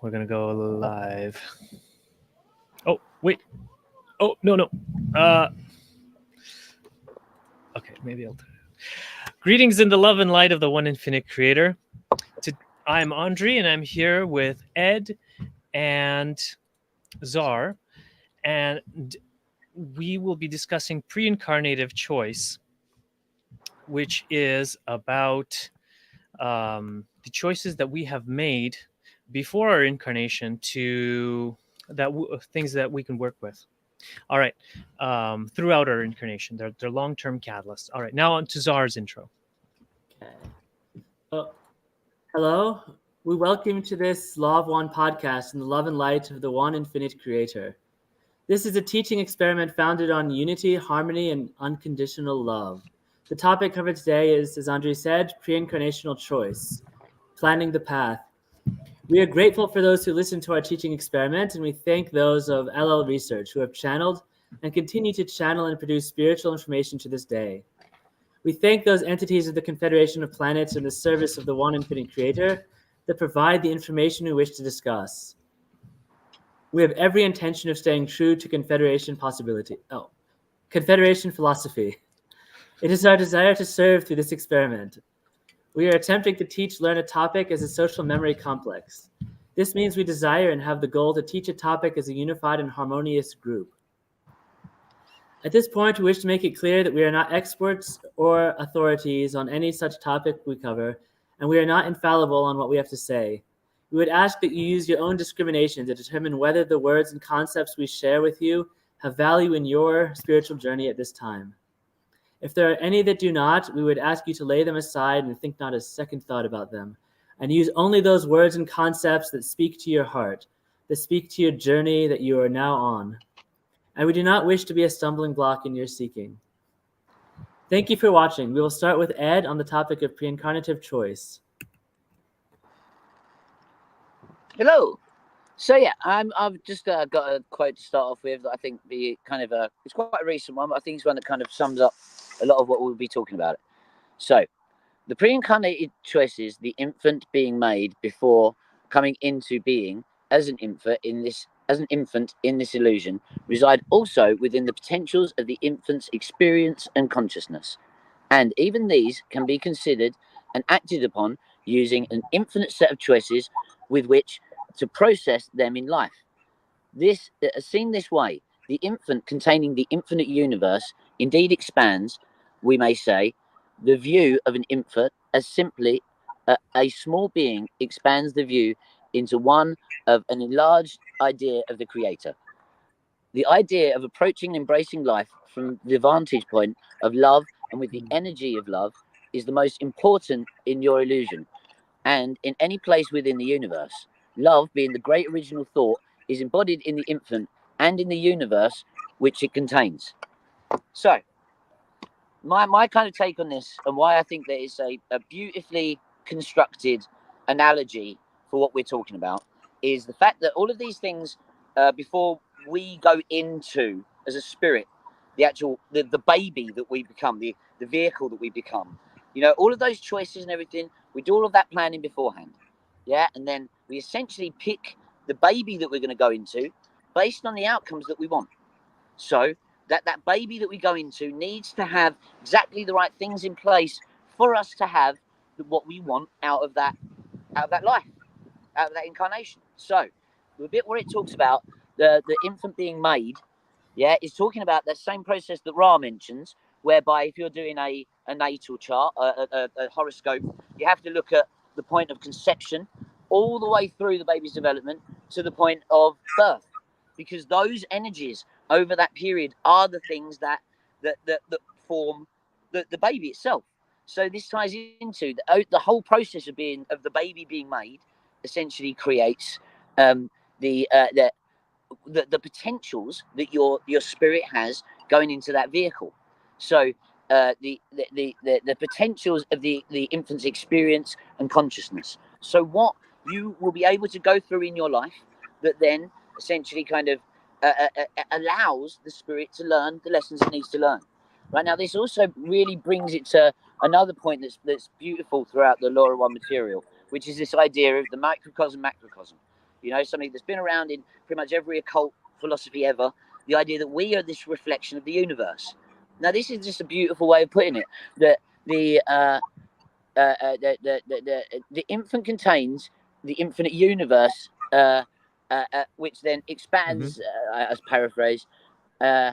We're gonna go live. Oh, wait. Oh, no. Okay, maybe I'll do it. Greetings in the love and light of the one infinite creator. I'm Andrii, and I'm here with Ed and Czar, and we will be discussing pre-incarnative choice, which is about the choices that we have made before our incarnation to things that we can work with. All right, throughout our incarnation, they're long-term catalysts. All right, now on to Czar's intro. Okay. Hello. We welcome you to this Law of One podcast in the love and light of the one infinite creator. This is a teaching experiment founded on unity, harmony, and unconditional love. The topic covered today is, as Andrii said, pre-incarnational choice, planning the path. We are grateful for those who listened to our teaching experiment, and we thank those of LL Research who have channeled and continue to channel and produce spiritual information to this day. We thank those entities of the Confederation of Planets in the service of the one infinite creator that provide the information we wish to discuss. We have every intention of staying true to Confederation philosophy. It is our desire to serve through this experiment. We are attempting to learn a topic as a social memory complex. This means we desire and have the goal to teach a topic as a unified and harmonious group. At this point, we wish to make it clear that we are not experts or authorities on any such topic we cover, and we are not infallible on what we have to say. We would ask that you use your own discrimination to determine whether the words and concepts we share with you have value in your spiritual journey at this time. If there are any that do not, we would ask you to lay them aside and think not a second thought about them, and use only those words and concepts that speak to your heart, that speak to your journey that you are now on. And we do not wish to be a stumbling block in your seeking. Thank you for watching. We will start with Ed on the topic of pre-incarnative choice. Hello. So yeah, I've just got a quote to start off with that I think it's quite a recent one, but I think it's one that kind of sums up a lot of what we'll be talking about. So, the pre-incarnated choices the infant being made before coming into being as an infant in this illusion reside also within the potentials of the infant's experience and consciousness, and even these can be considered and acted upon using an infinite set of choices with which to process them in life. This, seen this way, the infant containing the infinite universe indeed expands, we may say, the view of an infant as simply a small being expands the view into one of an enlarged idea of the creator. The idea of approaching and embracing life from the vantage point of love and with the energy of love is the most important in your illusion and in any place within the universe. Love, being the great original thought, is embodied in the infant and in the universe which it contains. So, my kind of take on this and why I think there is a beautifully constructed analogy for what we're talking about is the fact that all of these things, before we go into, as a spirit, the baby that we become, the vehicle that we become, all of those choices and everything, we do all of that planning beforehand. Yeah, and then we essentially pick the baby that we're going to go into based on the outcomes that we want. So that baby that we go into needs to have exactly the right things in place for us to have what we want out of that life, out of that incarnation. So the bit where it talks about the infant being made, is talking about that same process that Ra mentions, whereby if you're doing a natal chart, a horoscope, you have to look at the point of conception all the way through the baby's development to the point of birth, because those energies over that period are the things that form the baby itself. So this ties into the whole process of the baby being made essentially creates the potentials that your spirit has going into that vehicle. So the potentials of the infant's experience and consciousness. So what you will be able to go through in your life that then essentially kind of allows the spirit to learn the lessons it needs to learn. Right now, this also really brings it to another point that's beautiful throughout the Law of One material, which is this idea of the microcosm, macrocosm. You know, something that's been around in pretty much every occult philosophy ever. The idea that we are this reflection of the universe. Now, this is just a beautiful way of putting it. That the infant contains the infinite universe, which then expands, as paraphrase, uh,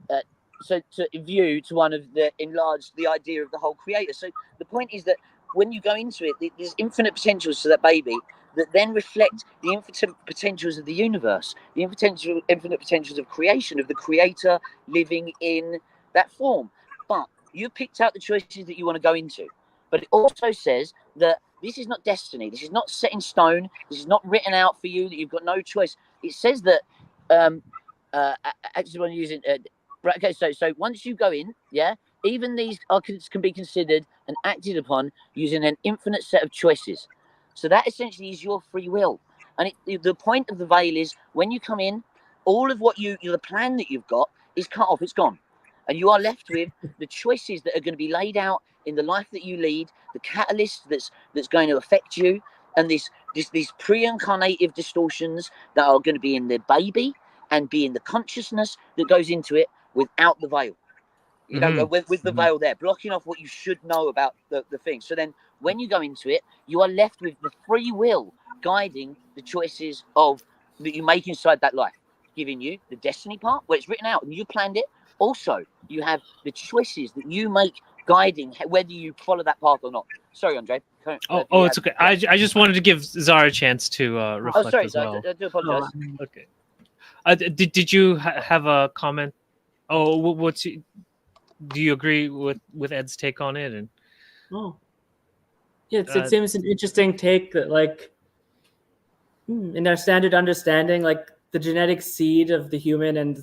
uh, so to view to one of the enlarged the idea of the whole creator. So the point is that when you go into it, there's infinite potentials to that baby that then reflect the infinite potentials of the universe, the infinite potentials of creation, of the creator living in that form. But you picked out the choices that you want to go into. But it also says that this is not destiny. This is not set in stone. This is not written out for you, that you've got no choice. It says that, actually, when using, okay, so once you go in, yeah, even these can be considered and acted upon using an infinite set of choices. So that essentially is your free will. And the point of the veil is when you come in, all of what the plan that you've got is cut off, it's gone. And you are left with the choices that are going to be laid out in the life that you lead, the catalyst that's going to affect you, and these pre-incarnative distortions that are going to be in the baby and be in the consciousness that goes into it without the veil. You know, with the veil there, blocking off what you should know about the thing. So then when you go into it, you are left with the free will guiding the choices that you make inside that life, giving you the destiny part where it's written out and you planned it. Also, you have the choices that you make guiding whether you follow that path or not. Sorry, Andre. It's okay. I just wanted to give Zara a chance to reflect sorry, as well. I do apologize. Okay. Did you have a comment? Do you agree with Ed's take on it? And yeah, it seems an interesting take that, like, in our standard understanding, like the genetic seed of the human and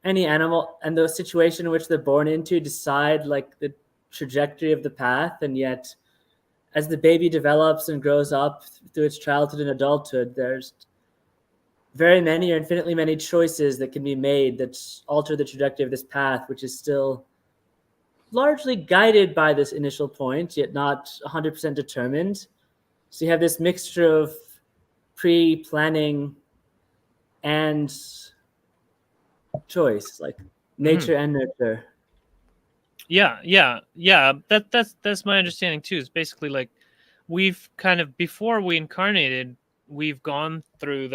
any animal and the situation in which they're born into decide like the trajectory of the path, and yet as the baby develops and grows up through its childhood and adulthood, there's very many or infinitely many choices that can be made that alter the trajectory of this path, which is still largely guided by this initial point, yet not 100% determined. So you have this mixture of pre-planning and choice, like nature and nurture. Yeah. That's my understanding too. It's basically like we've kind of, before we incarnated, we've gone through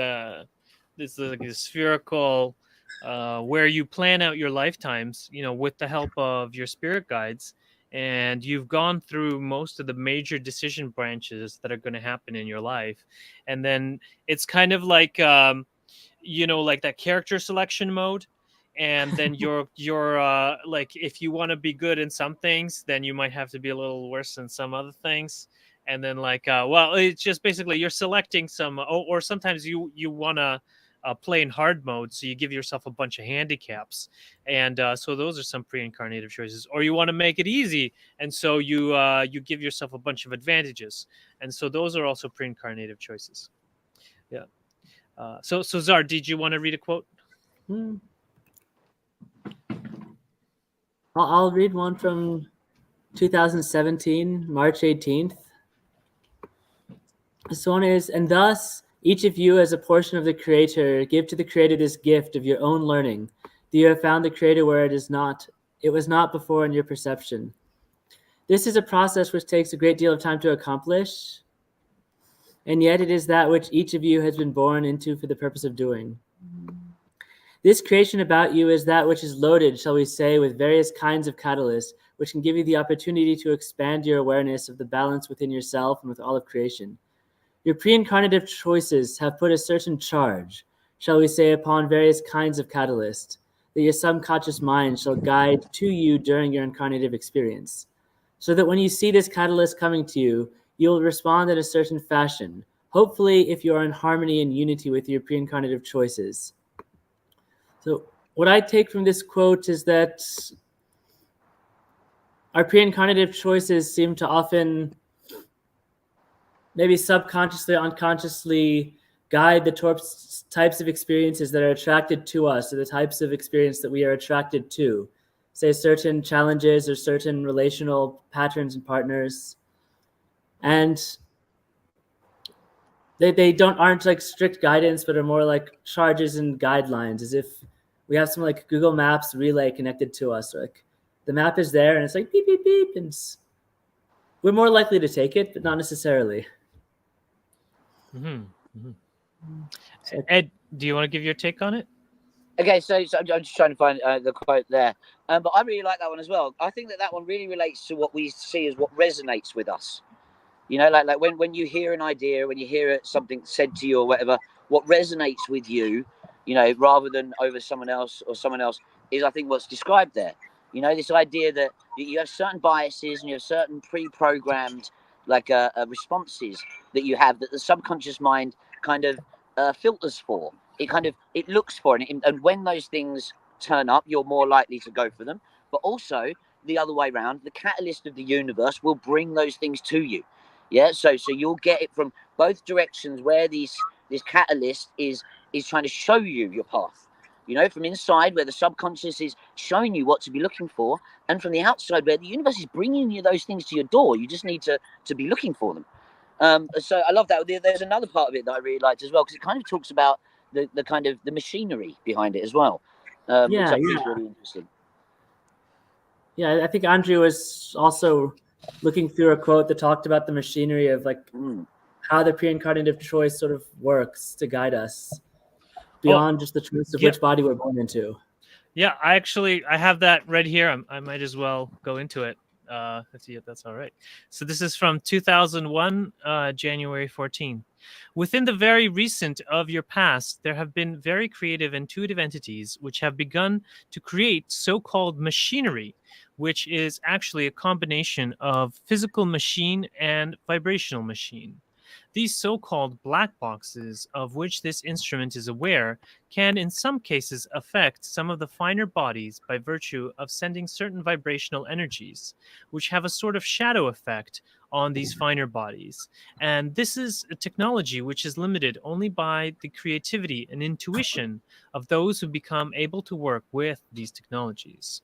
this spherical where you plan out your lifetimes, with the help of your spirit guides, and you've gone through most of the major decision branches that are going to happen in your life, and then it's kind of like like that character selection mode. And then you're like, if you want to be good in some things, then you might have to be a little worse in some other things. And then it's just basically you're selecting some, or sometimes you want to play in hard mode, so you give yourself a bunch of handicaps, and so those are some pre-incarnative choices. Or you want to make it easy, and so you give yourself a bunch of advantages, and so those are also pre-incarnative choices. Yeah. So Zar, did you want to read a quote? I'll read one from 2017, March 18th. This one is, and thus each of you as a portion of the Creator give to the Creator this gift of your own learning, that you have found the Creator where it was not before in your perception. This is a process which takes a great deal of time to accomplish, and yet it is that which each of you has been born into for the purpose of doing. This creation about you is that which is loaded, shall we say, with various kinds of catalysts, which can give you the opportunity to expand your awareness of the balance within yourself and with all of creation. Your pre-incarnative choices have put a certain charge, shall we say, upon various kinds of catalysts, that your subconscious mind shall guide to you during your incarnative experience, so that when you see this catalyst coming to you, you will respond in a certain fashion, hopefully if you are in harmony and unity with your pre-incarnative choices. So what I take from this quote is that our pre-incarnative choices seem to often, maybe subconsciously, unconsciously, guide the types of experiences that are attracted to us, or the types of experience that we are attracted to. Say certain challenges or certain relational patterns and partners. And They aren't like strict guidance, but are more like charges and guidelines, as if we have some like Google Maps relay connected to us. Like the map is there and it's like beep beep beep, and we're more likely to take it, but not necessarily. So, Ed, do you want to give your take on it? Okay, so I'm just trying to find the quote there, but I really like that one as well. I think that one really relates to what we see as what resonates with us. You know, like when you hear an idea, when you hear something said to you or whatever, what resonates with you, you know, rather than over someone else or someone else, is I think what's described there. You know, this idea that you have certain biases and you have certain pre-programmed responses that you have that the subconscious mind kind of filters for. It looks for, and when those things turn up, you're more likely to go for them. But also the other way around, the catalyst of the universe will bring those things to you. Yeah, so you'll get it from both directions where this catalyst is trying to show you your path. You know, from inside where the subconscious is showing you what to be looking for, and from the outside where the universe is bringing you those things to your door. You just need to be looking for them. So I love that. There's another part of it that I really liked as well, because it kind of talks about the kind of the machinery behind it as well, which I think is really interesting. Yeah, I think Andrii was also looking through a quote that talked about the machinery of like how the pre-incarnative choice sort of works to guide us beyond just the choice of which body we're born into. Yeah, I have that right here. I might as well go into it. Let's see if that's all right. So this is from 2001, January 14. Within the very recent of your past, there have been very creative intuitive entities which have begun to create so-called machinery, which is actually a combination of physical machine and vibrational machine. These so-called black boxes, of which this instrument is aware, can in some cases affect some of the finer bodies by virtue of sending certain vibrational energies, which have a sort of shadow effect on these finer bodies. And this is a technology which is limited only by the creativity and intuition of those who become able to work with these technologies.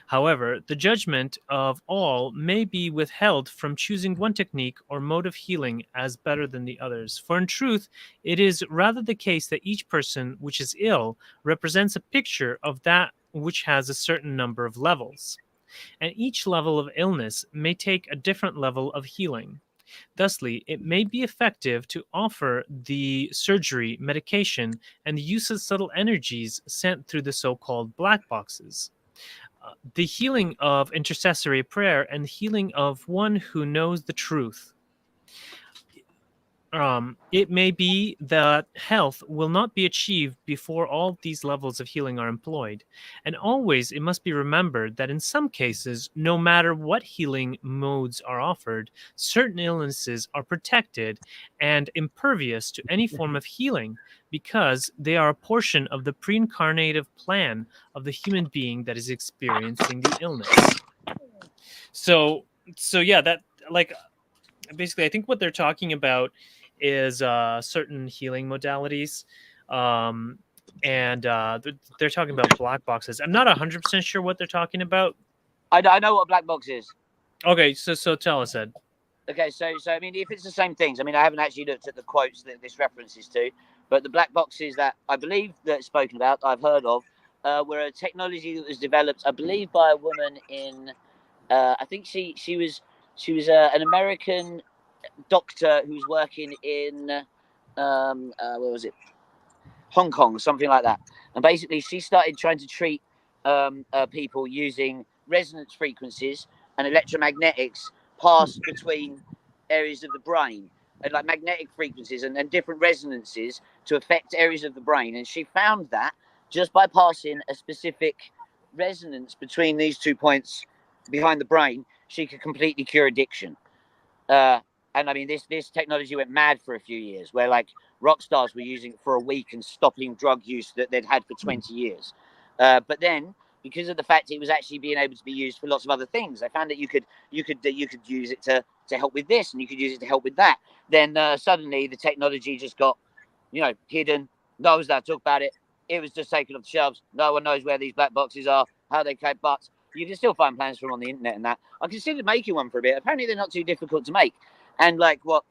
However, the judgment of all may be withheld from choosing one technique or mode of healing as better than the others. For in truth, it is rather the case that each person which is ill represents a picture of that which has a certain number of levels. And each level of illness may take a different level of healing. Thusly, it may be effective to offer the surgery, medication, and the use of subtle energies sent through the so-called black boxes. The healing of intercessory prayer and the healing of one who knows the truth. It may be that health will not be achieved before all these levels of healing are employed. And always it must be remembered that in some cases, no matter what healing modes are offered, certain illnesses are protected and impervious to any form of healing because they are a portion of the pre-incarnative plan of the human being that is experiencing the illness. So yeah, that like basically I think what they're talking about is certain healing modalities, and they're talking about black boxes. I'm not 100% sure what they're talking about. I know what a black box is. Okay, so tell us, Ed. Okay, so I mean, if it's the same things, I mean, I haven't actually looked at the quotes that this references to, but the black boxes that I believe that it's spoken about, I've heard of, were a technology that was developed, I believe, by a woman in, I think she was an American doctor who was working in, where was it? Hong Kong, something like that. And basically, she started trying to treat people using resonance frequencies and electromagnetics pass between areas of the brain, and like magnetic frequencies and different resonances to affect areas of the brain. And she found that just by passing a specific resonance between these 2 points behind the brain, she could completely cure addiction. And I mean, this technology went mad for a few years, where like rock stars were using it for a week and stopping drug use that they'd had for 20 years. But then, because of the fact it was actually being able to be used for lots of other things, they found that you could use it to help with this, and you could use it to help with that. Then suddenly the technology just got, hidden. No one's allowed to talk about it. It was just taken off the shelves. No one knows where these black boxes are, how they came, but you can still find plans for them on the internet and that. I considered making one for a bit. Apparently they're not too difficult to make. And like what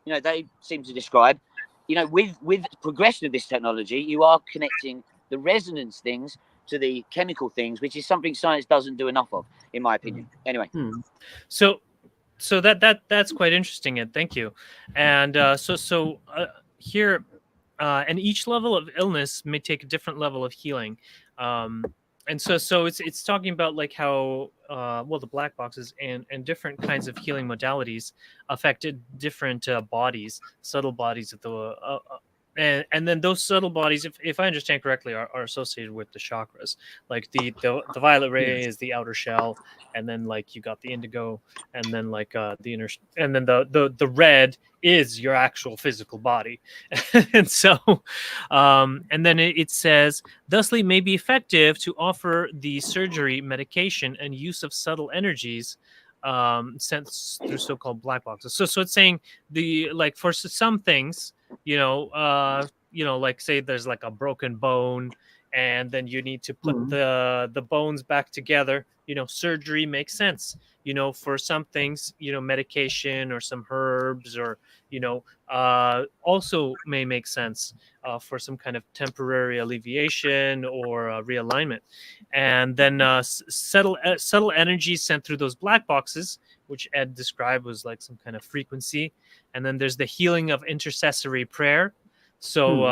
they seem to describe, with progression of this technology, you are connecting the resonance things to the chemical things, which is something science doesn't do enough of, in my opinion. Anyway, so that's quite interesting, Ed. Thank you. And here, and each level of illness may take a different level of healing. And so it's talking about like how the black boxes and different kinds of healing modalities affected different bodies, subtle bodies of the and then those subtle bodies, if I understand correctly, are associated with the chakras. Like the violet ray is the outer shell, and then like you got the indigo, and then like the inner, and then the red is your actual physical body. And so and then it says, thusly may be effective to offer the surgery, medication, and use of subtle energies sent through so-called black boxes. So it's saying the like for some things, like say there's like a broken bone, and then you need to put the bones back together. Surgery makes sense. For some things, medication or some herbs or also may make sense for some kind of temporary alleviation or realignment. And then subtle energies sent through those black boxes, which Ed described was like some kind of frequency. And then there's the healing of intercessory prayer. So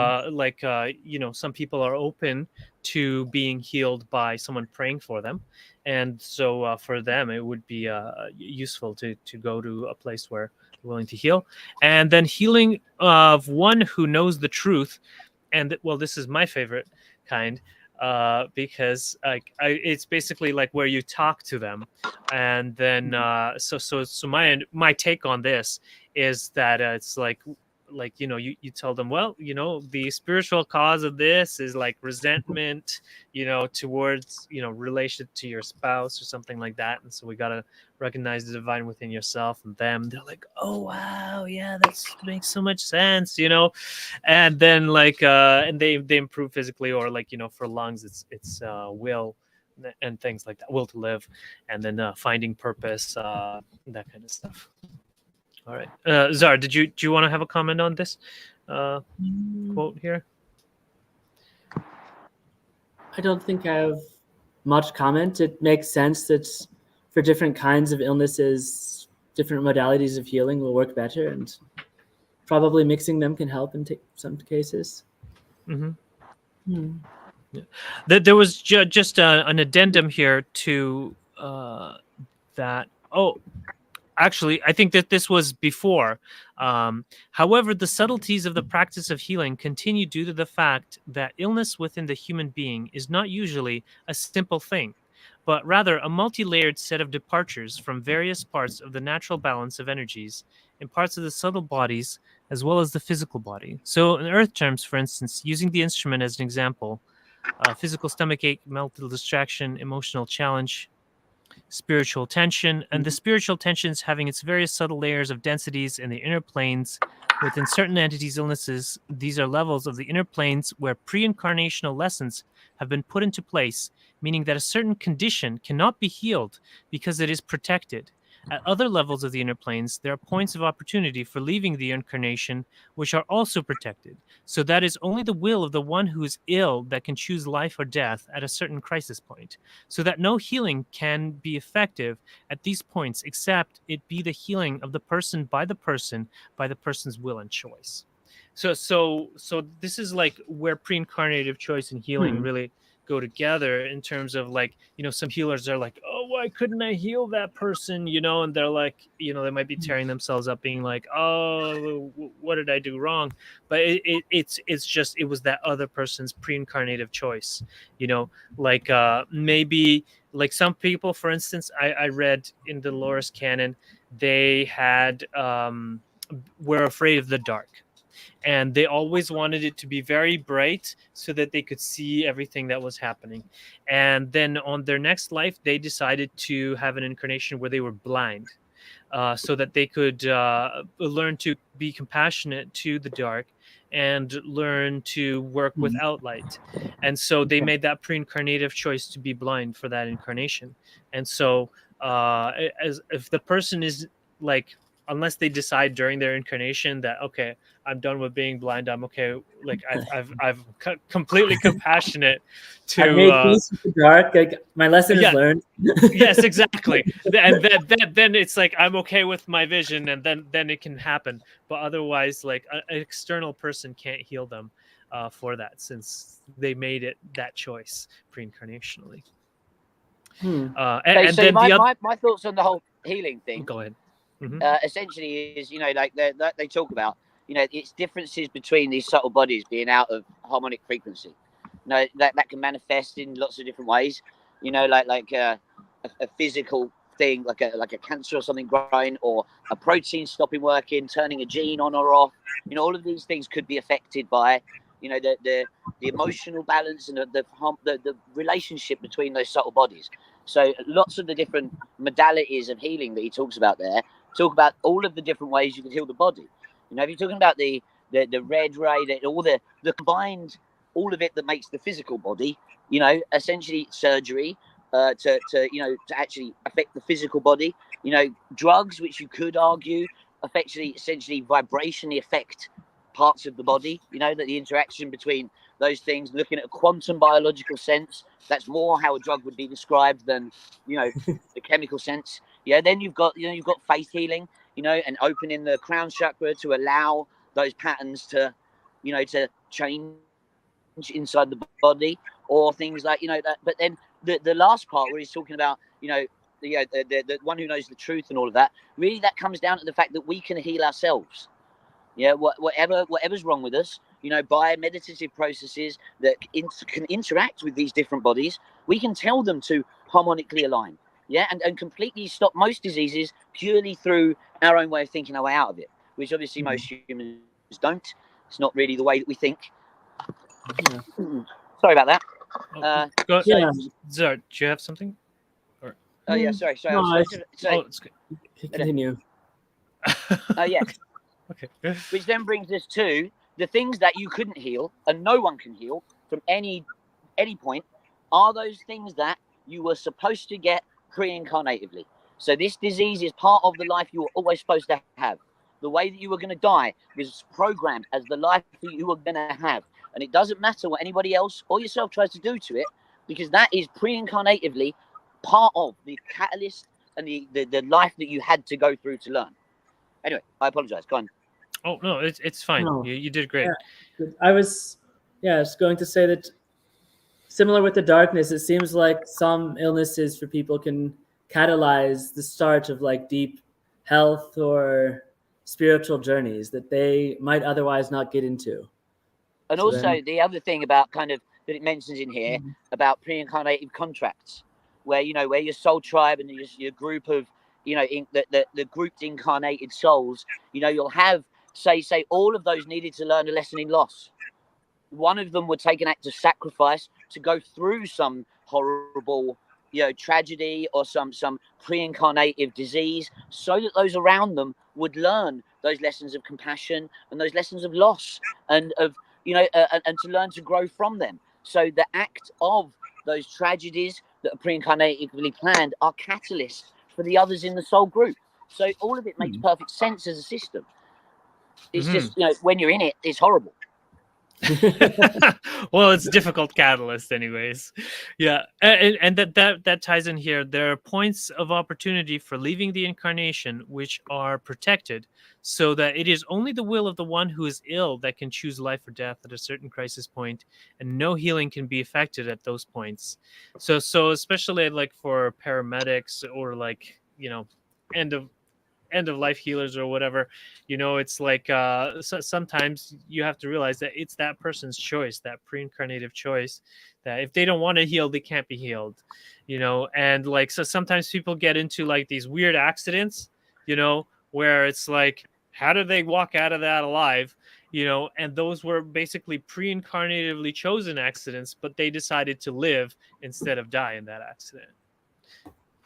some people are open to being healed by someone praying for them. And so for them, it would be useful to go to a place where they're willing to heal. And then healing of one who knows the truth. And this is my favorite kind, because it's basically like where you talk to them. And then so my take on this is that it's like you tell them, well, the spiritual cause of this is like resentment, towards relation to your spouse or something like that. And so we got to recognize the divine within yourself and them. They're like, oh wow, yeah, that makes so much sense. And then and they improve physically, or for lungs it's will and things like that, will to live, and then finding purpose, that kind of stuff. All right, Zar, do you want to have a comment on this quote here? I don't think I have much comment. It makes sense that for different kinds of illnesses, different modalities of healing will work better, and probably mixing them can help in some cases. Yeah. There was just an addendum here to that. Oh, actually, I think that this was before. However, the subtleties of the practice of healing continue due to the fact that illness within the human being is not usually a simple thing, but rather a multi-layered set of departures from various parts of the natural balance of energies in parts of the subtle bodies as well as the physical body. So in earth terms, for instance, using the instrument as an example, physical stomachache, mental distraction, emotional challenge, spiritual tension, and the spiritual tensions having its various subtle layers of densities in the inner planes. Within certain entities' illnesses, these are levels of the inner planes where pre-incarnational lessons have been put into place, meaning that a certain condition cannot be healed because it is protected. At other levels of the inner planes, there are points of opportunity for leaving the incarnation, which are also protected. So that is only the will of the one who is ill that can choose life or death at a certain crisis point, so that no healing can be effective at these points except it be the healing of the person by the person's will and choice. So this is like where pre-incarnative choice and healing really go together, in terms of some healers are like, oh, why couldn't I heal that person, and they're like, they might be tearing themselves up being like, oh, what did I do wrong? But it's just, it was that other person's pre-incarnative choice, maybe like some people, for instance, I read in the Dolores canon, they had were afraid of the dark. And they always wanted it to be very bright so that they could see everything that was happening. And then on their next life, they decided to have an incarnation where they were blind, so that they could learn to be compassionate to the dark and learn to work without light. And so they made that pre-incarnative choice to be blind for that incarnation. And so if the person is like unless they decide during their incarnation that, okay, I'm done with being blind. I'm okay. Like I've completely compassionate I've to, made peace with the dark. Like my lesson is yeah, learned. yes, exactly. And then it's like, I'm okay with my vision, and then it can happen. But otherwise, like an external person can't heal them for that, since they made it that choice pre-incarnationally. Hmm. Okay, And so then the other, my thoughts on the whole healing thing, go ahead. Mhm. essentially is, like they talk about, it's differences between these subtle bodies being out of harmonic frequency. That can manifest in lots of different ways. Like a physical thing, like a cancer or something growing, or a protein stopping working, turning a gene on or off. All of these things could be affected by, the emotional balance and the relationship between those subtle bodies. So lots of the different modalities of healing that he talks about there talk about all of the different ways you can heal the body. If you're talking about the red ray, all the combined, all of it that makes the physical body, essentially surgery, to actually affect the physical body. Drugs, which you could argue essentially vibrationally affect parts of the body. That the interaction between those things, looking at a quantum biological sense, that's more how a drug would be described than the chemical sense. Then you've got faith healing, and opening the crown chakra to allow those patterns to change inside the body, or things like that. But then the last part where he's talking about the one who knows the truth and all of that, really that comes down to the fact that we can heal ourselves. Whatever's wrong with us, by meditative processes that can interact with these different bodies, we can tell them to harmonically align. And completely stop most diseases purely through our own way of thinking our way out of it, which obviously most humans don't. It's not really the way that we think. Yeah. Sorry about that. Go, Yeah. Zara, do you have something? Or Oh yeah, sorry. No, I was just say, it's good. continue. yeah. Okay. Which then brings us to the things that you couldn't heal and no one can heal from any point, are those things that you were supposed to get pre-incarnatively. So this disease is part of the life you were always supposed to have. The way that you were going to die was programmed as the life that you were going to have. And it doesn't matter what anybody else or yourself tries to do to it, because that is pre-incarnatively part of the catalyst and the life that you had to go through to learn. Anyway, I apologize. Go on. Oh no, it's fine. No. You did great. Yeah. I was going to say that similar with the darkness, it seems like some illnesses for people can catalyze the start of like deep health or spiritual journeys that they might otherwise not get into. And So also then, the other thing about kind of that it mentions in here about pre-incarnative contracts, where where your soul tribe and your group of the grouped incarnated souls, you'll have say all of those needed to learn a lesson in loss. One of them would take an act of sacrifice to go through some horrible tragedy or some pre-incarnative disease, so that those around them would learn those lessons of compassion and those lessons of loss, and of and to learn to grow from them. So the act of those tragedies that are pre-incarnatively planned are catalysts for the others in the soul group. So all of it makes perfect sense as a system. It's just when you're in it, it's horrible. Well, it's difficult catalyst anyways. Yeah, and that ties in here. There are points of opportunity for leaving the incarnation which are protected, so that it is only the will of the one who is ill that can choose life or death at a certain crisis point, and no healing can be effected at those points. So especially like for paramedics, or like end of life healers or whatever, it's like sometimes you have to realize that it's that person's choice, that pre-incarnative choice, that if they don't want to heal, they can't be healed. And like, so sometimes people get into like these weird accidents, where it's like, how did they walk out of that alive? And those were basically pre-incarnatively chosen accidents, but they decided to live instead of die in that accident.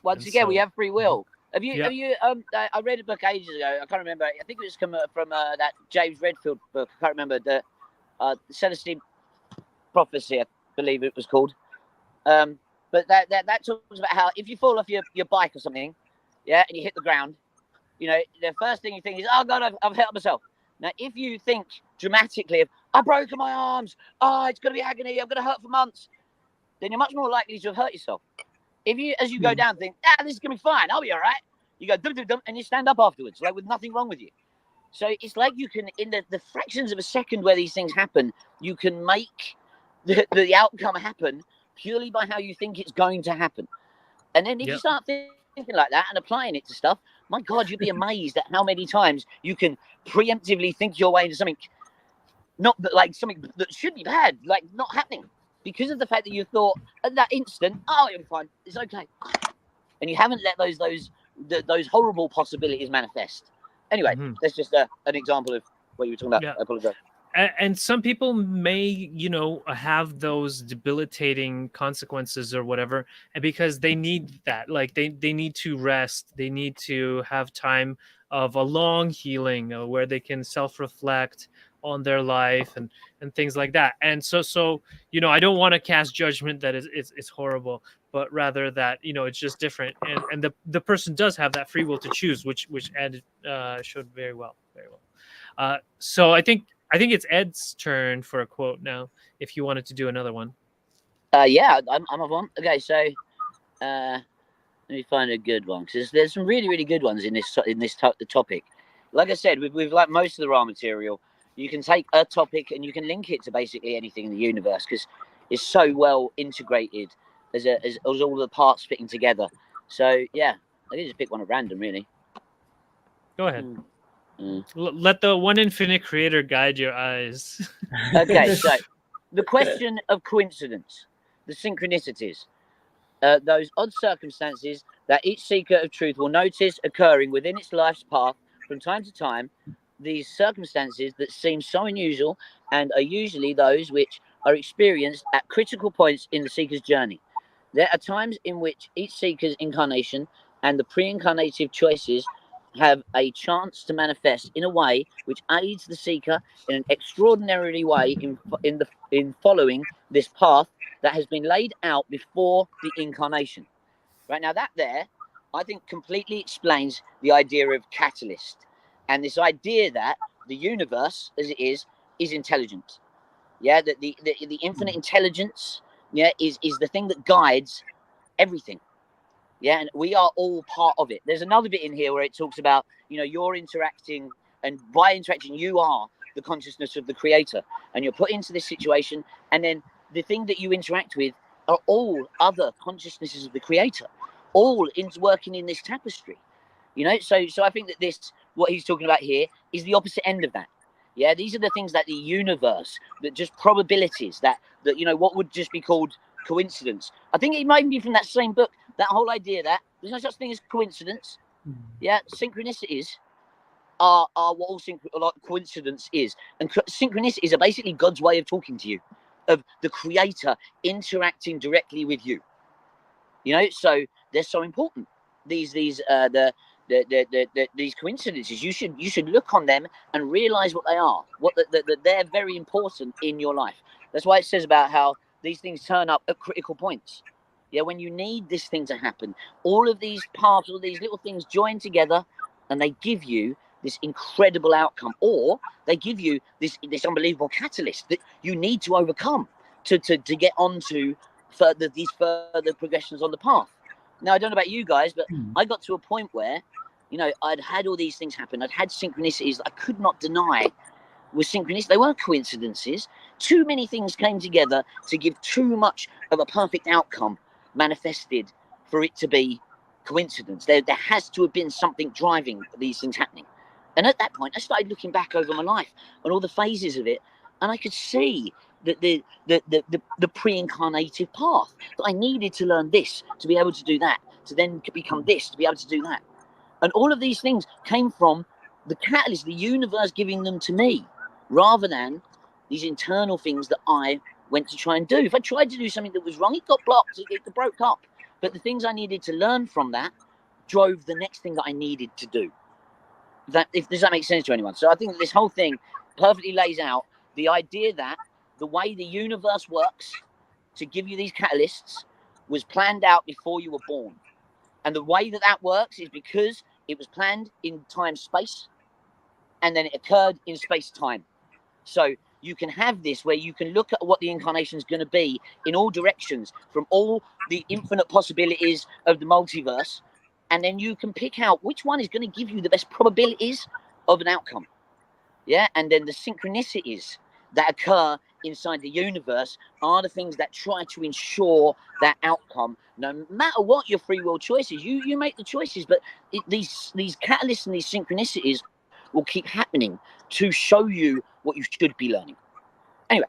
Once And again, we so, have free will. Have Yeah. you I read a book ages ago. I can't remember. I think it was from that James Redfield book. I can't remember, the Celestine Prophecy, I believe it was called. But that talks about how if you fall off your bike or something, and you hit the ground, you know, the first thing you think is, oh God, I've hurt myself. Now, if you think dramatically of, I've broken my arms, oh, it's going to be agony, I'm going to hurt for months, then you're much more likely to have hurt yourself. If you, as you go down, think, this is going to be fine, I'll be all right. You go, dum, dum, dum, and you stand up afterwards, like with nothing wrong with you. So it's like you can, in the fractions of a second where these things happen, you can make the outcome happen purely by how you think it's going to happen. And then if you start thinking like that and applying it to stuff, my God, you'd be amazed at how many times you can preemptively think your way into something, not like something that should be bad, like not happening, because of the fact that you thought at that instant, oh, it'll be fine, it's okay, and you haven't let those horrible possibilities manifest. Anyway, that's just an example of what you were talking about. I apologize. And some people may, you know, have those debilitating consequences or whatever, and because they need that, like they need to rest, they need to have time of a long healing where they can self-reflect on their life and things like that. And so you know, I don't want to cast judgment that it's horrible, but rather that, you know, it's just different, and the person does have that free will to choose, which Ed showed very well. So I think it's Ed's turn for a quote now, if you wanted to do another one. Yeah, I'm of one. Okay, so let me find a good one, because there's some really, really good ones in this topic. Like I said, with like most of the raw material, you can take a topic and you can link it to basically anything in the universe, because it's so well integrated as all the parts fitting together. So yeah, I can just pick one at random, really. Go ahead. Let the one infinite creator guide your eyes. Okay, so the question of coincidence, the synchronicities, those odd circumstances that each seeker of truth will notice occurring within its life's path from time to time, these circumstances that seem so unusual and are usually those which are experienced at critical points in the seeker's journey. There are times in which each seeker's incarnation and the pre-incarnative choices have a chance to manifest in a way which aids the seeker in an extraordinary way in following this path that has been laid out before the incarnation. Right, now that there, I think, completely explains the idea of catalyst, and this idea that the universe, as it is intelligent. Yeah, that the infinite intelligence, yeah, is the thing that guides everything. Yeah, and we are all part of it. There's another bit in here where it talks about, you know, you're interacting, and by interacting, you are the consciousness of the creator, and you're put into this situation, and then the thing that you interact with are all other consciousnesses of the creator, all working in this tapestry. You know, so I think that this, what he's talking about here, is the opposite end of that. Yeah, these are the things that the universe, that just probabilities, that you know, what would just be called coincidence. I think it might be from that same book, that whole idea that there's no such thing as coincidence. Yeah, synchronicities are what all coincidence is, and synchronicities are basically God's way of talking to you, of the creator interacting directly with you. You know, so they're so important. These coincidences, you should look on them and realize what they are, what they're very important in your life. That's why it says about how these things turn up at critical points. Yeah, when you need this thing to happen, all of these parts, all these little things join together, and they give you this incredible outcome, or they give you this unbelievable catalyst that you need to overcome to get onto these further progressions on the path. Now, I don't know about you guys, but I got to a point where, you know, I'd had all these things happen. I'd had synchronicities that I could not deny were synchronicities. They weren't coincidences. Too many things came together to give too much of a perfect outcome manifested for it to be coincidence. There has to have been something driving these things happening. And at that point, I started looking back over my life and all the phases of it, and I could see that the pre-incarnative path, that I needed to learn this to be able to do that, to then become this to be able to do that. And all of these things came from the catalyst, the universe giving them to me, rather than these internal things that I went to try and do. If I tried to do something that was wrong, it got blocked, it broke up. But the things I needed to learn from that drove the next thing that I needed to do. Does that make sense to anyone? So I think this whole thing perfectly lays out the idea that the way the universe works to give you these catalysts was planned out before you were born. And the way that works is because it was planned in time space, and then it occurred in space time. So you can have this where you can look at what the incarnation is going to be in all directions from all the infinite possibilities of the multiverse, and then you can pick out which one is going to give you the best probabilities of an outcome. Yeah, and then the synchronicities that occur inside the universe are the things that try to ensure that outcome. No matter what your free will choices, you make the choices, but these catalysts and these synchronicities will keep happening to show you what you should be learning. Anyway,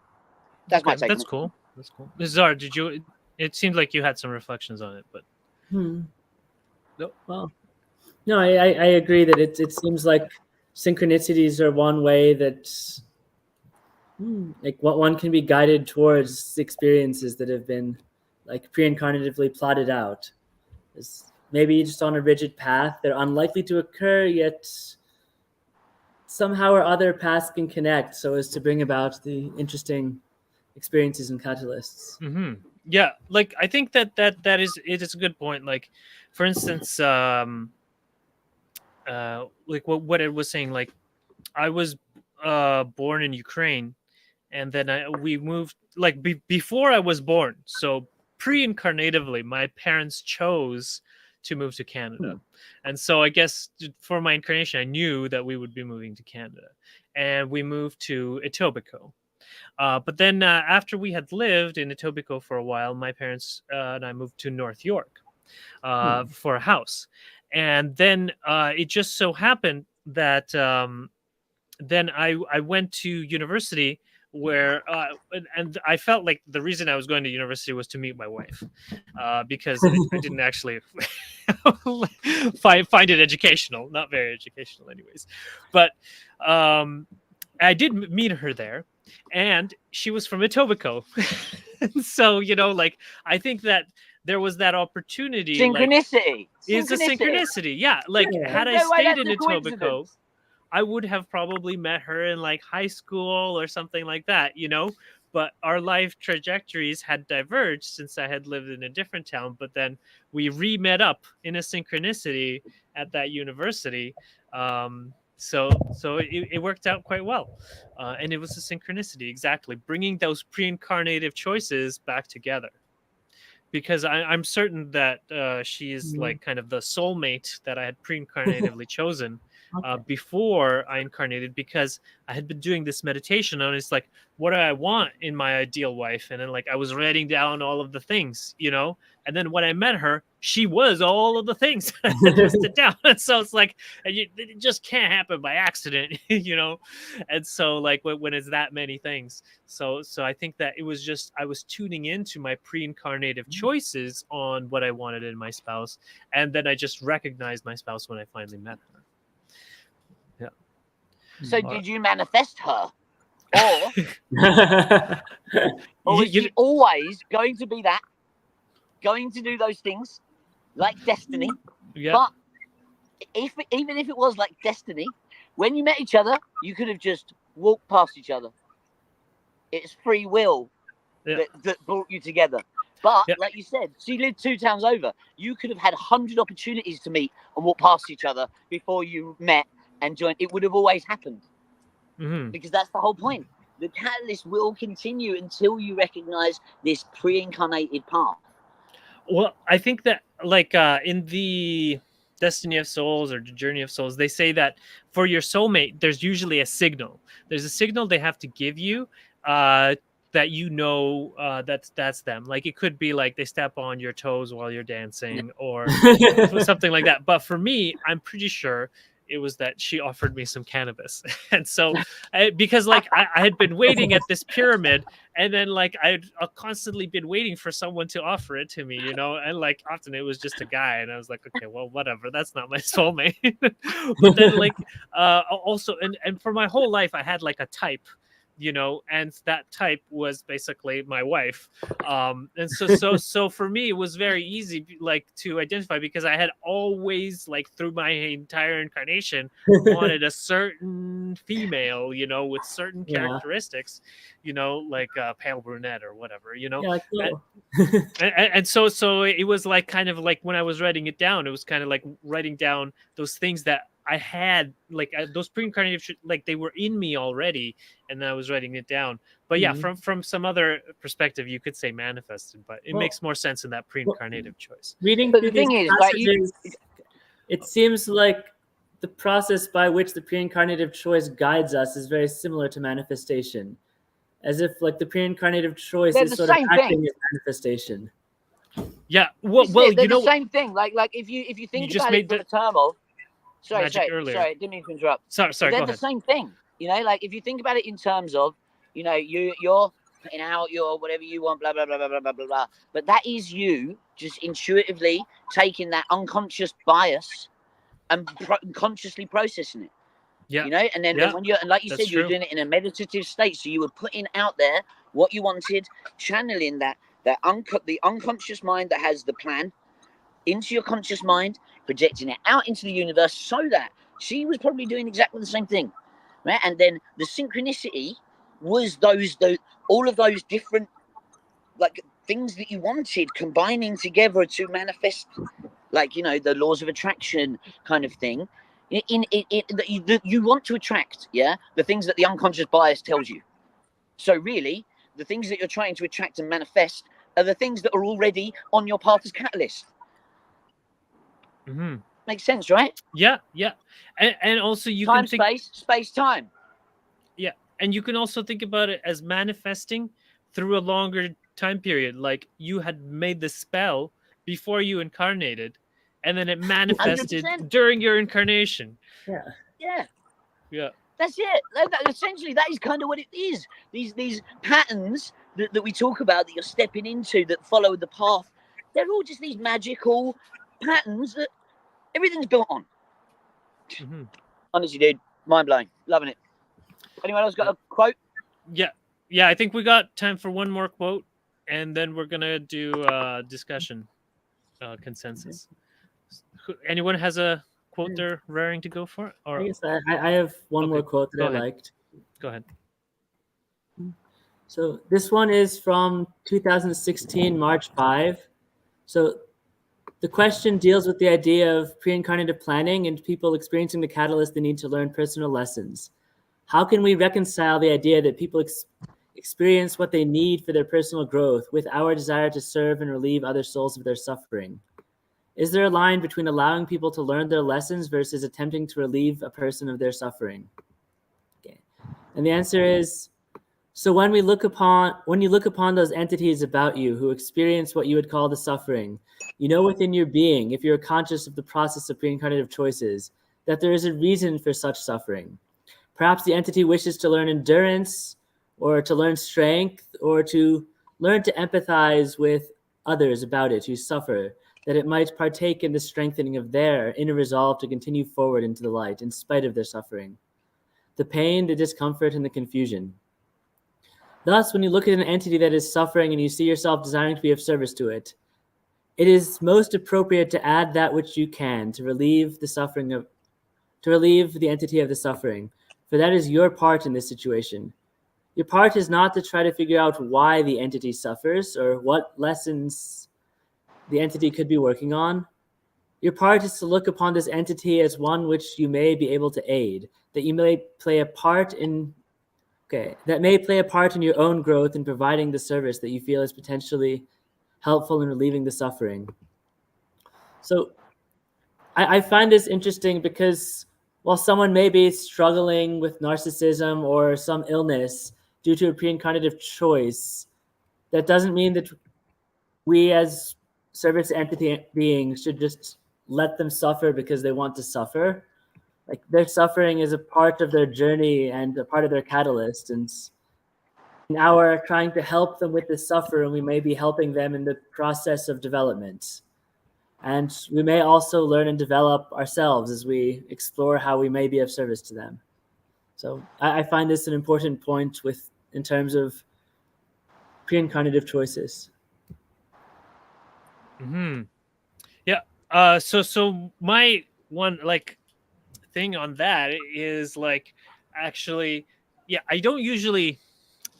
that's my take. That's cool. That's cool. Zar, did you? It seemed like you had some reflections on it, but No. Well, no, I agree that it seems like synchronicities are one way that like what one can be guided towards experiences that have been like pre-incarnatively plotted out. It's maybe just on a rigid path. They're unlikely to occur, yet somehow or other paths can connect so as to bring about the interesting experiences and catalysts. Mm-hmm. Yeah, like I think that is it is a good point. Like, for instance, like what it was saying. Like, I was born in Ukraine, and then we moved. Like before I was born, so pre-incarnatively, my parents chose to move to Canada, and so I guess for my incarnation, I knew that we would be moving to Canada, and we moved to Etobicoke. But then after we had lived in Etobicoke for a while, my parents and I moved to North York for a house. And then it just so happened that then I went to university where and I felt like the reason I was going to university was to meet my wife because I didn't actually find it educational, not very educational anyways. But I did meet her there, and she was from Etobicoke. So, like, I think that there was that opportunity. Synchronicity. Like, it's a synchronicity. Yeah. Like, had I stayed in Etobicoke, I would have probably met her in like high school or something like that, but our life trajectories had diverged since I had lived in a different town. But then we re-met up in a synchronicity at that university. So it worked out quite well. And it was a synchronicity, exactly, bringing those pre-incarnative choices back together. Because I'm certain that she is like kind of the soulmate that I had pre-incarnatively chosen before I incarnated, because I had been doing this meditation on it's like, what do I want in my ideal wife? And then like I was writing down all of the things, and then when I met her, she was all of the things I had listed down. And so it's like, it just can't happen by accident, and so like when it's that many things. So I think that it was just, I was tuning into my pre-incarnative choices on what I wanted in my spouse. And then I just recognized my spouse when I finally met her. So did you manifest her? Or was she always going to be that? Going to do those things like destiny? Yeah. But even if it was like destiny, when you met each other, you could have just walked past each other. It's free will that brought you together. But like you said, she lived 2 towns over. You could have had 100 opportunities to meet and walk past each other before you met and joined. It would have always happened. Because that's the whole point. The catalyst will continue until you recognize this pre-incarnated path. Well, I think that like in the Destiny of Souls or the Journey of Souls, they say that for your soulmate, there's usually a signal. There's a signal they have to give you that that's them. Like it could be like they step on your toes while you're dancing or something like that. But for me, I'm pretty sure it was that she offered me some cannabis. And so because like I had been waiting at this pyramid, and then like I'd constantly been waiting for someone to offer it to me, and like often it was just a guy, and I was like, okay, well, whatever, that's not my soulmate. But then like also and for my whole life I had like a type and that type was basically my wife. And so for me, it was very easy, like, to identify, because I had always, like, through my entire incarnation, wanted a certain female, with certain characteristics, like a pale brunette or whatever, Yeah, cool. and so it was like, kind of like, when I was writing it down, it was kind of like writing down those things that I had, like, those pre-incarnative, like, they were in me already, and then I was writing it down. But yeah, from some other perspective, you could say manifested, but it makes more sense in that pre-incarnative choice. Reading But through the thing these is, like, passages, it seems like the process by which the pre-incarnative choice guides us is very similar to manifestation, as if, like, the pre-incarnative choice they're is the sort of same acting thing. as manifestation. Yeah, This is well, it, they're the same thing. Like if you think just about made it from the a term of, magic earlier. sorry, didn't mean to interrupt. Sorry, But they're go the ahead. same thing. Like, if you think about it in terms of, you're putting out your whatever you want, blah blah blah blah blah blah blah blah. But that is you just intuitively taking that unconscious bias and consciously processing it. Yeah. And then when you're, and like you said, you were doing it in a meditative state, so you were putting out there what you wanted, channeling the unconscious mind that has the plan into your conscious mind, projecting it out into the universe, so that she was probably doing exactly the same thing, right? And then the synchronicity was all of those different, like, things that you wanted combining together to manifest, like, the laws of attraction kind of thing. That you want to attract, the things that the unconscious bias tells you. So really, the things that you're trying to attract and manifest are the things that are already on your path as catalyst. Mm-hmm. Makes sense, right? Yeah. And also you time, can think space, time. Yeah, and you can also think about it as manifesting through a longer time period. Like, you had made the spell before you incarnated, and then it manifested 100%. during your incarnation. Yeah. That's it. Essentially, that is kind of what it is. These patterns that we talk about, that you're stepping into, that follow the path, they're all just these magical patterns that everything's built on. Mm-hmm. Honestly, dude, mind blowing, loving it. Anyone else got a quote? Yeah. I think we got time for one more quote, and then we're gonna do discussion, consensus. Anyone has a quote they're raring to go for? Or I guess I have one more quote that I liked. Go ahead. So this one is from 2016, March 5. So the question deals with the idea of pre-incarnative planning and people experiencing the catalyst they need to learn personal lessons. How can we reconcile the idea that people experience what they need for their personal growth with our desire to serve and relieve other souls of their suffering? Is there a line between allowing people to learn their lessons versus attempting to relieve a person of their suffering? Okay. And the answer is, so when you look upon those entities about you who experience what you would call the suffering, you know within your being, if you're conscious of the process of pre-incarnative choices, that there is a reason for such suffering. Perhaps the entity wishes to learn endurance, or to learn strength, or to learn to empathize with others about it who suffer, that it might partake in the strengthening of their inner resolve to continue forward into the light in spite of their suffering, the pain, the discomfort, and the confusion. Thus, when you look at an entity that is suffering and you see yourself desiring to be of service to it, it is most appropriate to add that which you can to relieve the entity of the suffering, for that is your part in this situation. Your part is not to try to figure out why the entity suffers or what lessons the entity could be working on. Your part is to look upon this entity as one which you may be able to aid, that may play a part in your own growth in providing the service that you feel is potentially helpful in relieving the suffering. So I find this interesting because while someone may be struggling with narcissism or some illness due to a pre-incarnative choice, that doesn't mean that we as service entity beings should just let them suffer because they want to suffer. Like, their suffering is a part of their journey and a part of their catalyst. And in our trying to help them with this suffering, we may be helping them in the process of development. And we may also learn and develop ourselves as we explore how we may be of service to them. So I find this an important point in terms of pre-incarnative choices. Hmm. Yeah. So my one thing on that is actually, yeah, I don't usually.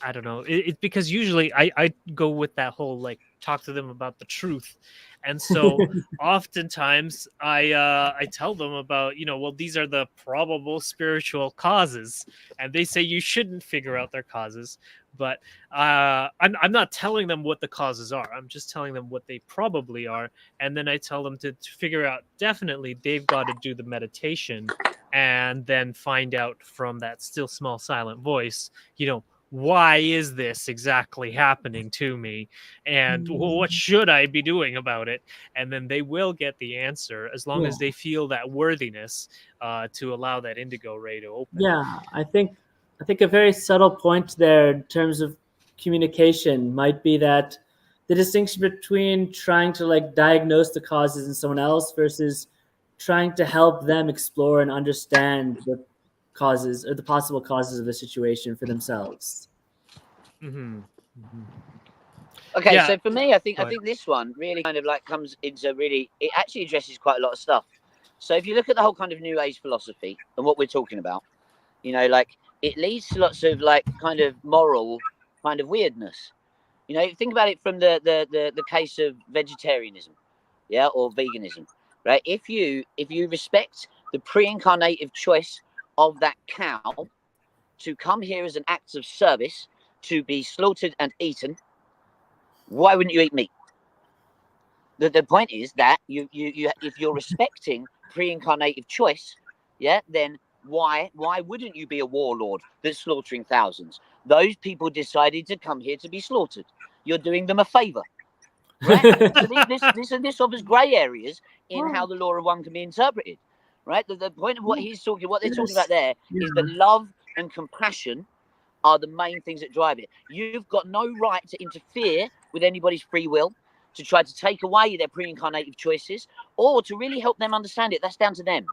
I don't know. It's because usually I go with that whole talk to them about the truth, and so oftentimes I tell them about well, these are the probable spiritual causes, and they say you shouldn't figure out their causes, but I'm not telling them what the causes are. I'm just telling them what they probably are, and then I tell them to figure out definitely they've got to do the meditation and then find out from that still small silent voice, why is this exactly happening to me, and what should I be doing about it? And then they will get the answer as long Yeah. as they feel that worthiness to allow that indigo ray to open. Yeah, I think a very subtle point there in terms of communication might be that the distinction between trying to diagnose the causes in someone else versus trying to help them explore and understand the causes or the possible causes of the situation for themselves. Mm-hmm. Mm-hmm. Okay, Yeah. so for me, I think Go ahead. this one really kind of comes into it actually addresses quite a lot of stuff. So if you look at the whole kind of New Age philosophy and what we're talking about, it leads to lots of kind of moral kind of weirdness. Think about it from the case of vegetarianism, yeah, or veganism, right? If you respect the pre-incarnative choice of that cow to come here as an act of service to be slaughtered and eaten, why wouldn't you eat meat? The point is that you if you're respecting pre-incarnative choice, yeah, then why wouldn't you be a warlord that's slaughtering thousands? Those people decided to come here to be slaughtered. You're doing them a favor, right? So this offers grey areas in how the law of one can be interpreted, right? The point of what they're talking about there is that love and compassion are the main things that drive it. You've got no right to interfere with anybody's free will, to try to take away their pre-incarnative choices, or to really help them understand it. That's down to them.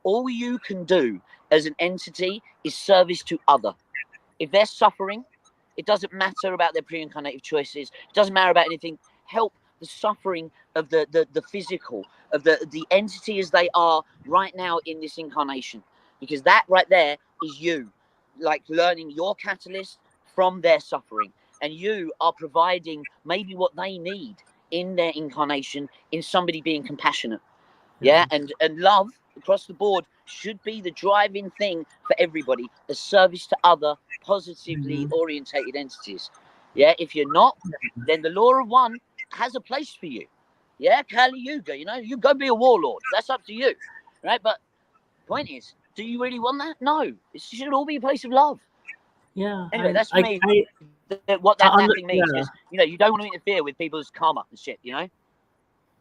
All you can do as an entity is service to other. If they're suffering, it doesn't matter about their pre-incarnative choices. It doesn't matter about anything. Help the suffering of the physical, of the entity as they are right now in this incarnation. Because that right there is you, learning your catalyst from their suffering. And you are providing maybe what they need in their incarnation, in somebody being compassionate. Yeah, and love across the board should be the driving thing for everybody, a service to other positively orientated entities. Yeah, if you're not, then the law of one has a place for you. Yeah, Kali Yuga, you go be a warlord. That's up to you, right? But point is, do you really want that? No, it should all be a place of love. Yeah. Anyway, that's for me what that thing means. Is, you don't want to interfere with people's karma and shit.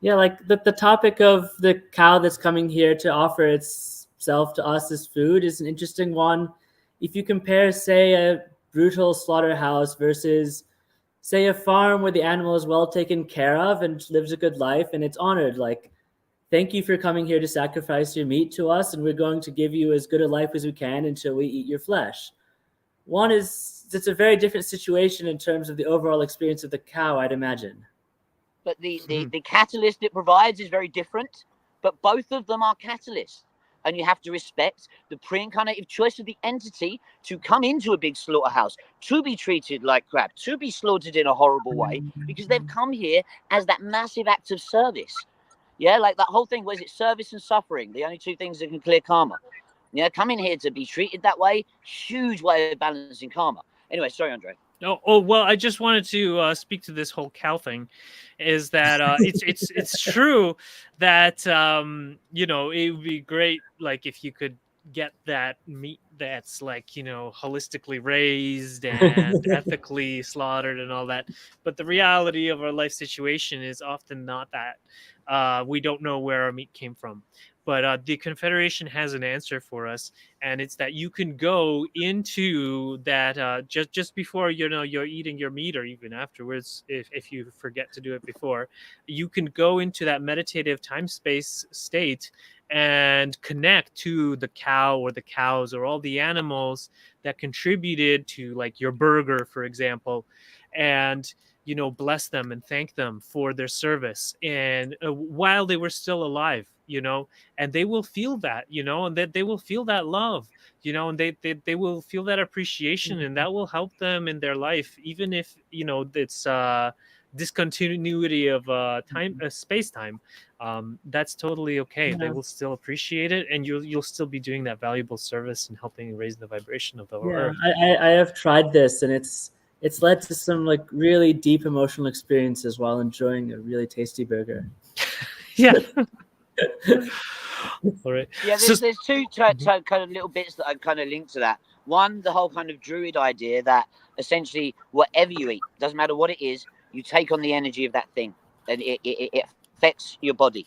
Yeah, the topic of the cow that's coming here to offer itself to us as food is an interesting one. If you compare, say, a brutal slaughterhouse versus, say, a farm where the animal is well taken care of and lives a good life and it's honored, thank you for coming here to sacrifice your meat to us, and we're going to give you as good a life as we can until we eat your flesh. It's a very different situation in terms of the overall experience of the cow, I'd imagine. But the catalyst it provides is very different. But both of them are catalysts. And you have to respect the pre-incarnative choice of the entity to come into a big slaughterhouse, to be treated like crap, to be slaughtered in a horrible way, because they've come here as that massive act of service. Yeah, like that whole thing, was it service and suffering? The only two things that can clear karma. Yeah, coming here to be treated that way, huge way of balancing karma. Anyway, sorry, Andrei. Oh well, I just wanted to speak to this whole cow thing. Is that it's true that it would be great if you could get that meat that's holistically raised and ethically slaughtered and all that. But the reality of our life situation is often not that. We don't know where our meat came from. But the Confederation has an answer for us, and it's that you can go into that just before you're eating your meat, or even afterwards, if you forget to do it before. You can go into that meditative time space state and connect to the cow or the cows or all the animals that contributed to like your burger, for example, and bless them and thank them for their service and while they were still alive, and they will feel that, and that they will feel that love, and they will feel that appreciation, and that will help them in their life, even if it's discontinuity of time, space time. That's totally okay. They will still appreciate it, and you'll still be doing that valuable service and helping raise the vibration of the earth. I have tried this, and it's led to some like really deep emotional experiences while enjoying a really tasty burger. Yeah. All right. Yeah, there's two kind of little bits that I kind of link to that. One, the whole kind of druid idea that essentially whatever you eat, doesn't matter what it is, you take on the energy of that thing, and it affects your body.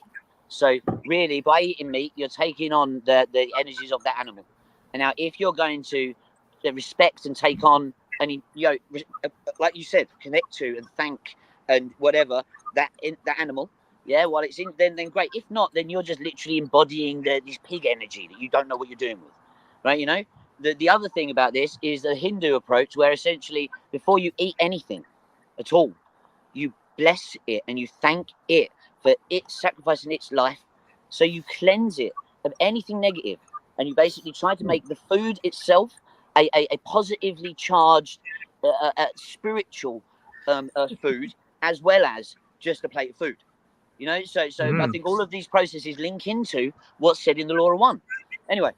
So really, by eating meat, you're taking on the energies of that animal. And now, if you're going to respect and take on, and like you said, connect to and thank and whatever that animal, while it's in, then great. If not, then you're just literally embodying this pig energy that you don't know what you're doing with, right? The other thing about this is the Hindu approach, where essentially before you eat anything at all, you bless it and you thank it for it sacrificing its life, so you cleanse it of anything negative, and you basically try to make the food itself a positively charged spiritual food, as well as just a plate of food. So I think all of these processes link into what's said in the Law of One. Anyway.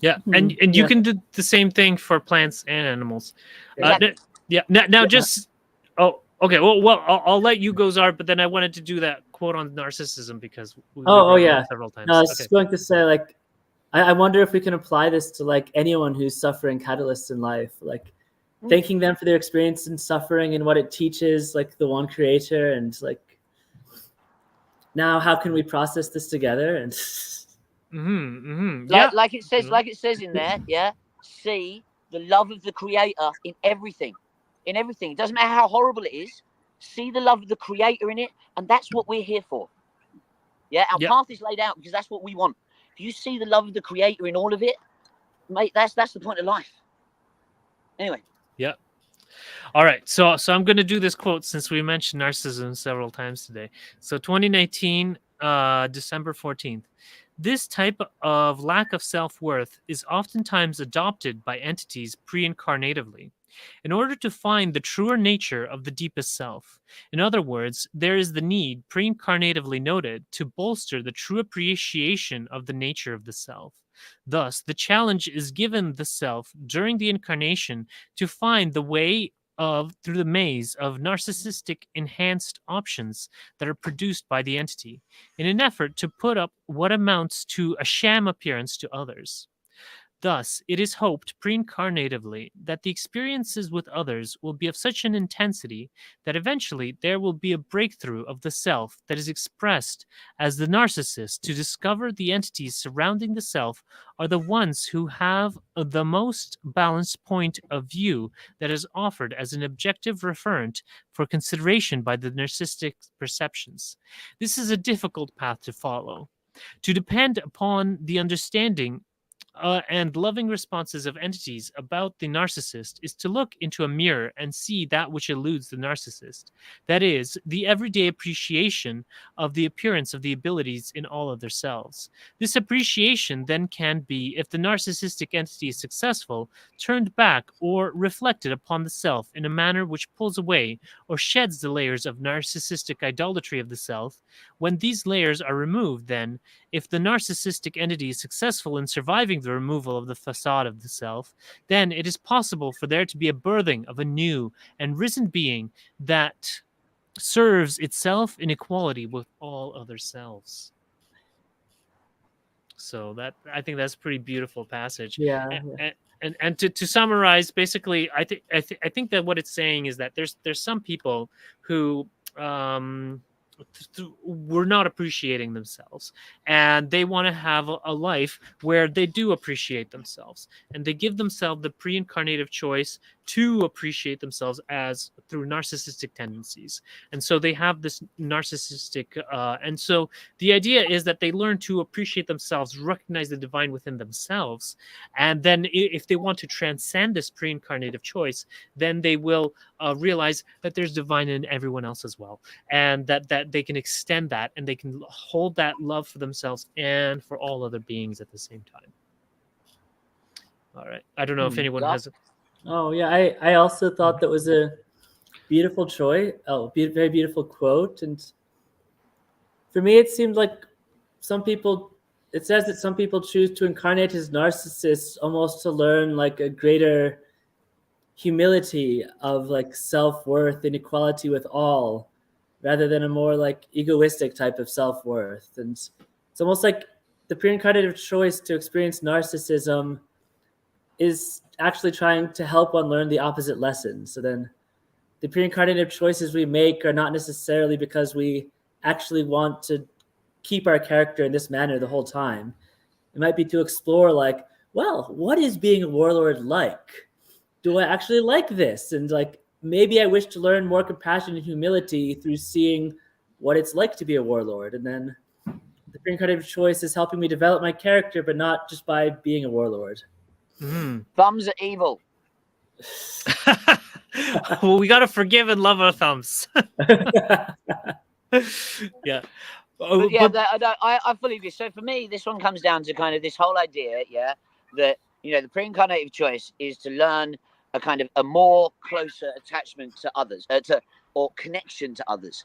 Yeah, and you can do the same thing for plants and animals. Exactly. Now just okay. Well, I'll let you go, Zar. But then I wanted to do that quote on narcissism because we several times. No, I was going to say, like, I wonder if we can apply this to like anyone who's suffering catalysts in life, like thanking them for their experience in suffering and what it teaches, like the one creator, and like now how can we process this together? And like it says in there, see the love of the creator in everything. It doesn't matter how horrible it is. See the love of the creator in it, and that's what we're here for. Our path is laid out because that's what we want. If you see the love of the creator in all of it, mate, that's the point of life. Anyway. Yeah. All right. So I'm going to do this quote since we mentioned narcissism several times today. So 2019, December 14th. This type of lack of self-worth is oftentimes adopted by entities pre-incarnatively in order to find the truer nature of the deepest self. In other words, there is the need, pre-incarnatively noted, to bolster the true appreciation of the nature of the self. Thus, the challenge is given the self during the incarnation to find the way through the maze of narcissistic enhanced options that are produced by the entity in an effort to put up what amounts to a sham appearance to others. Thus, it is hoped pre-incarnatively that the experiences with others will be of such an intensity that eventually there will be a breakthrough of the self that is expressed as the narcissist to discover the entities surrounding the self are the ones who have the most balanced point of view that is offered as an objective referent for consideration by the narcissistic perceptions. This is a difficult path to follow. To depend upon the understanding and loving responses of entities about the narcissist is to look into a mirror and see that which eludes the narcissist. That is, the everyday appreciation of the appearance of the abilities in all of their selves. This appreciation then can be, if the narcissistic entity is successful, turned back or reflected upon the self in a manner which pulls away or sheds the layers of narcissistic idolatry of the self. When these layers are removed, then, if the narcissistic entity is successful in surviving the removal of the facade of the self, then it is possible for there to be a birthing of a new and risen being that serves itself in equality with all other selves. So that, I think that's a pretty beautiful passage. And to summarize, basically, I think that what it's saying is that there's some people who were not appreciating themselves, and they want to have a life where they do appreciate themselves, and they give themselves the pre-incarnative choice to appreciate themselves as through narcissistic tendencies. And so they have this narcissistic, and so the idea is that they learn to appreciate themselves, recognize the divine within themselves, and then if they want to transcend this pre-incarnative choice, then they will realize that there's divine in everyone else as well, and that they can extend that, and they can hold that love for themselves and for all other beings at the same time. All right. I don't know if anyone has. Oh yeah, I also thought that was a beautiful choice. Very beautiful quote. And for me, it seemed like it says that some people choose to incarnate as narcissists almost to learn like a greater humility of like self-worth and equality with all, rather than a more like egoistic type of self-worth. And it's almost like the pre-incarnative choice to experience narcissism is actually trying to help one learn the opposite lesson. So then the pre-incarnative choices we make are not necessarily because we actually want to keep our character in this manner the whole time. It might be to explore like, well, what is being a warlord like? Do I actually like this? And like, maybe I wish to learn more compassion and humility through seeing what it's like to be a warlord. And then the pre-incarnative choice is helping me develop my character, but not just by being a warlord. Thumbs are evil. Well, we got to forgive and love our thumbs. Yeah. But yeah, I fully agree. So for me, this one comes down to kind of this whole idea, that the pre-incarnative choice is to learn a kind of a more closer attachment to others, or connection to others,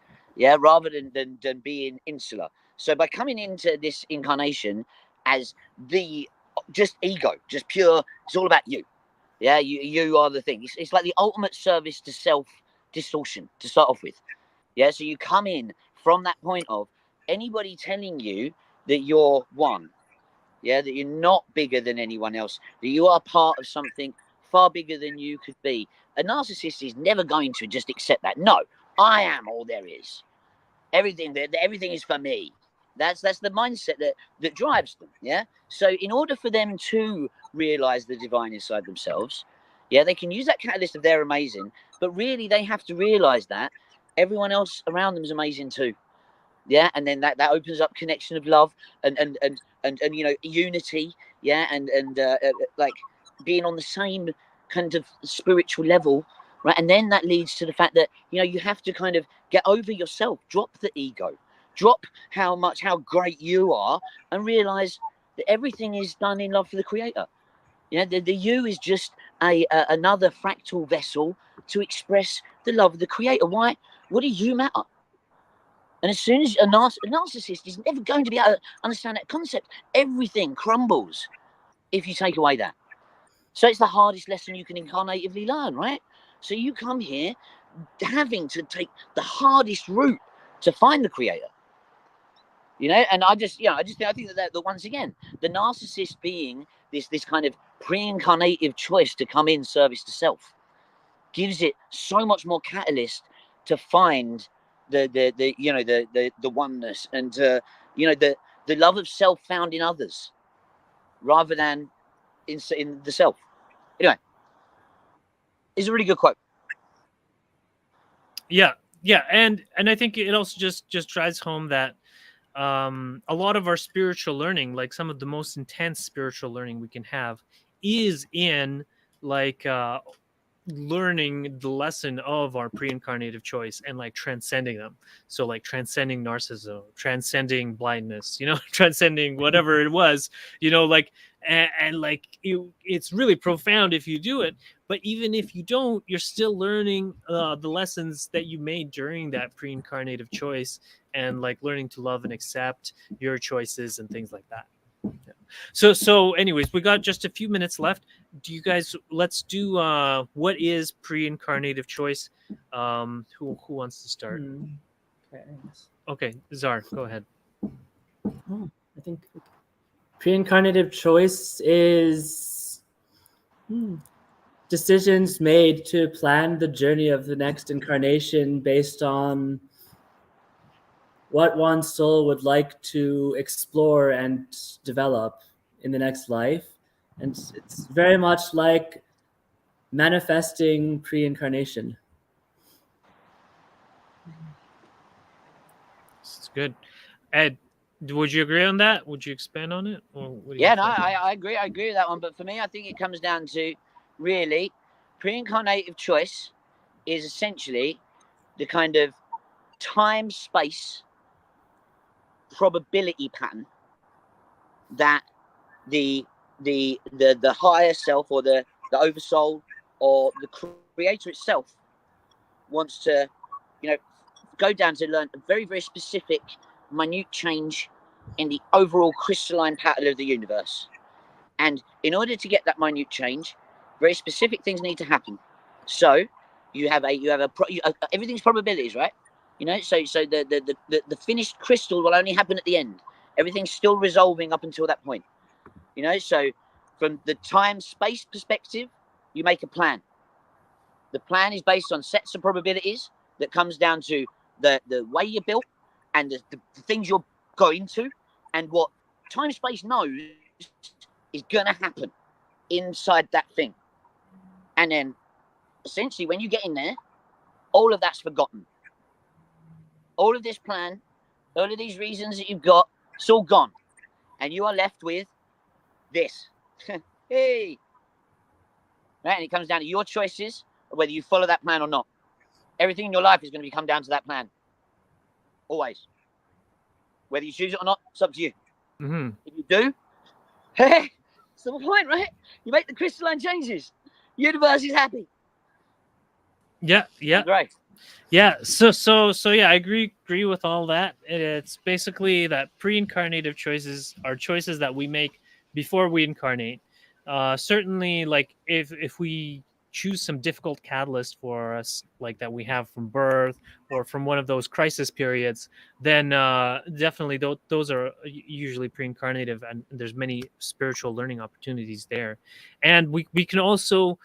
rather than being insular. So by coming into this incarnation as the just ego, just pure, it's all about you. Yeah, you are the thing. It's like the ultimate service to self distortion to start off with. Yeah, so you come in from that point of anybody telling you that you're one, that you're not bigger than anyone else, that you are part of something far bigger than you could be. A narcissist is never going to just accept that. No, I am all there is. Everything is for me. That's the mindset that drives them. Yeah. So in order for them to realize the divine inside themselves, they can use that catalyst of they're amazing, but really they have to realize that everyone else around them is amazing too. Yeah, and then that opens up connection of love and unity. Yeah, and like being on the same kind of spiritual level, right? And then that leads to the fact that you have to kind of get over yourself, drop the ego, drop how great you are, and realize that everything is done in love for the Creator. The you is just another fractal vessel to express the love of the Creator. Why? What do you matter? And as soon as a narcissist is never going to be able to understand that concept, everything crumbles if you take away that. So it's the hardest lesson you can incarnatively learn, right? So you come here having to take the hardest route to find the Creator. And I think that once again, the narcissist being this kind of pre-incarnative choice to come in service to self gives it so much more catalyst to find the oneness and the love of self found in others rather than in the self. Anyway, it's a really good quote. Yeah, and I think it also just drives home that a lot of our spiritual learning, like some of the most intense spiritual learning we can have, is in like learning the lesson of our pre-incarnative choice and like transcending them. So like transcending narcissism, transcending blindness, transcending whatever it was, like and like it's really profound if you do it. But even if you don't, you're still learning the lessons that you made during that pre-incarnative choice, and like learning to love and accept your choices and things like that. Yeah. So anyways, we got just a few minutes left. Do you guys, let's do what is pre-incarnative choice? Who wants to start? Okay, Czar, go ahead. I think pre-incarnative choice is decisions made to plan the journey of the next incarnation based on what one's soul would like to explore and develop in the next life. And it's very much like manifesting pre-incarnation. It's good. Ed, would you agree on that? Would you expand on it? Or what do you Yeah, no, think? I agree. I agree with that one. But for me, I think it comes down to really pre-incarnative choice is essentially the kind of time space probability pattern that the higher self or the oversoul or the creator itself wants to, go down to learn a very, very specific, minute change in the overall crystalline pattern of the universe. And in order to get that minute change, very specific things need to happen. So everything's probabilities, right? So the finished crystal will only happen at the end. Everything's still resolving up until that point. So from the time space perspective, you make a plan. The plan is based on sets of probabilities that comes down to the way you're built and the things you're going to, and what time space knows is gonna happen inside that thing. And then essentially when you get in there, all of that's forgotten. All of this plan, all of these reasons that you've got, it's all gone. And you are left with this. Hey. Right? And it comes down to your choices, whether you follow that plan or not. Everything in your life is going to come down to that plan. Always. Whether you choose it or not, it's up to you. Mm-hmm. If you do, hey, it's the point, right? You make the crystalline changes. Universe is happy. Yeah. Great. Yeah. So yeah, I agree with all that. It's basically that pre-incarnative choices are choices that we make before we incarnate. Certainly, like if we choose some difficult catalyst for us, like that we have from birth or from one of those crisis periods, then definitely those are usually pre-incarnative, and there's many spiritual learning opportunities there. And we can also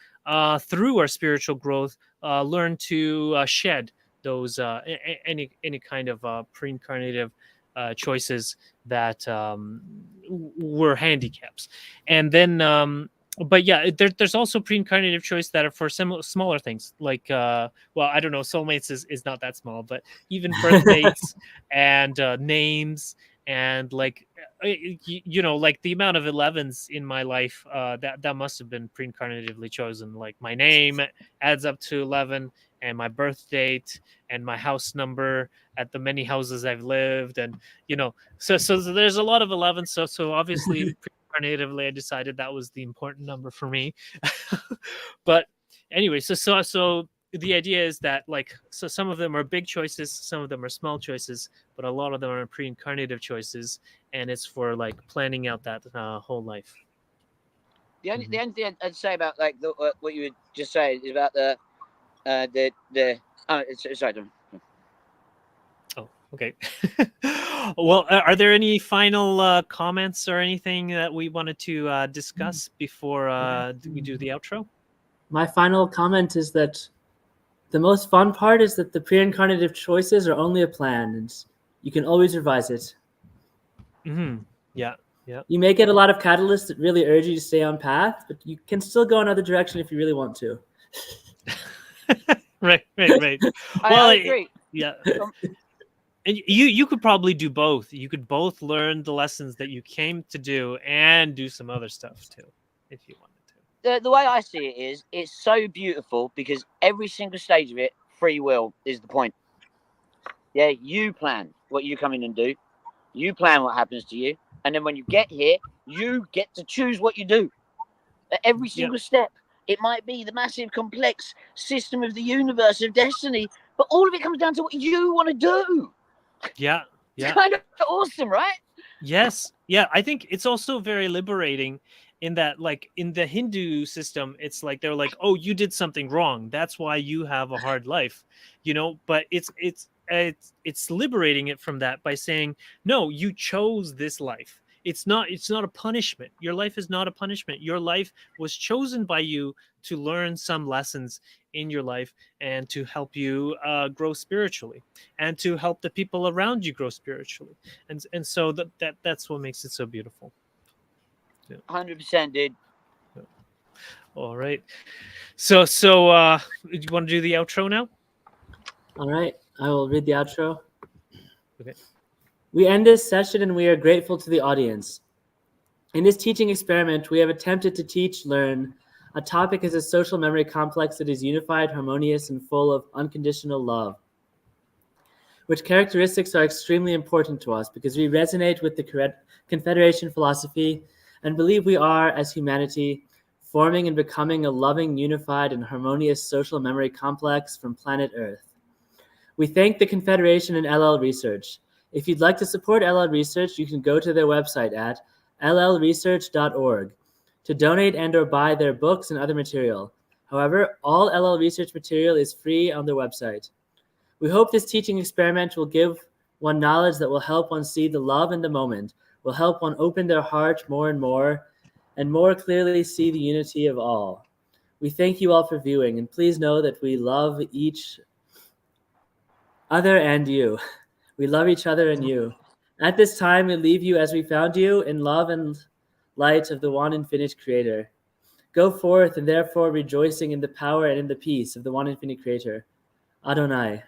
through our spiritual growth learn to shed those any kind of pre-incarnative choices that were handicaps. And then but yeah, there's also pre-incarnative choice that are for smaller things, like well, I don't know, soulmates is not that small, but even birth dates and names, and like like the amount of 11s in my life, that must have been pre-incarnatively chosen. Like my name adds up to 11, and my birth date and my house number at the many houses I've lived, and so there's a lot of 11. So obviously pre-incarnatively I decided that was the important number for me. But anyway, so the idea is that, like, so some of them are big choices, some of them are small choices, but a lot of them are pre-incarnative choices, and it's for like planning out that whole life. The only thing I'd say about like what you were just saying is about the sorry. Oh, okay. Well, are there any final comments or anything that we wanted to discuss before we do the outro? My final comment is that the most fun part is that the pre-incarnative choices are only a plan, and you can always revise it. Mm-hmm. Yeah. You may get a lot of catalysts that really urge you to stay on path, but you can still go another direction if you really want to. Right. I agree. Yeah. And you could probably do both. You could both learn the lessons that you came to do and do some other stuff too, if you wanted to. The way I see it is, it's so beautiful because every single stage of it, free will is the point. Yeah, you plan what you come in and do. You plan what happens to you. And then when you get here, you get to choose what you do. At every single step. It might be the massive, complex system of the universe of destiny, but all of it comes down to what you want to do. Yeah. It's kind of awesome, right? Yes. Yeah. I think it's also very liberating in that, like, in the Hindu system, it's like they're like, oh, you did something wrong, that's why you have a hard life, but it's liberating it from that by saying, no, you chose this life. It's not a punishment. Your life is not a punishment. Your life was chosen by you to learn some lessons in your life and to help you grow spiritually and to help the people around you grow spiritually. And so that's what makes it so beautiful. 100%, dude. All right. So you want to do the outro now? All right, I will read the outro. Okay. We end this session and we are grateful to the audience. In this teaching experiment, we have attempted to learn a topic as a social memory complex that is unified, harmonious, and full of unconditional love, which characteristics are extremely important to us because we resonate with the Confederation philosophy and believe we are, as humanity, forming and becoming a loving, unified, and harmonious social memory complex from planet Earth. We thank the Confederation and LL Research. If you'd like to support LL Research, you can go to their website at llresearch.org to donate and or buy their books and other material. However, all LL Research material is free on their website. We hope this teaching experiment will give one knowledge that will help one see the love in the moment, will help one open their heart more and more clearly see the unity of all. We thank you all for viewing, and please know that we love each other and you. We love each other and you. At this time, we leave you as we found you, in love and light of the one infinite Creator. Go forth and therefore rejoicing in the power and in the peace of the one infinite Creator. Adonai.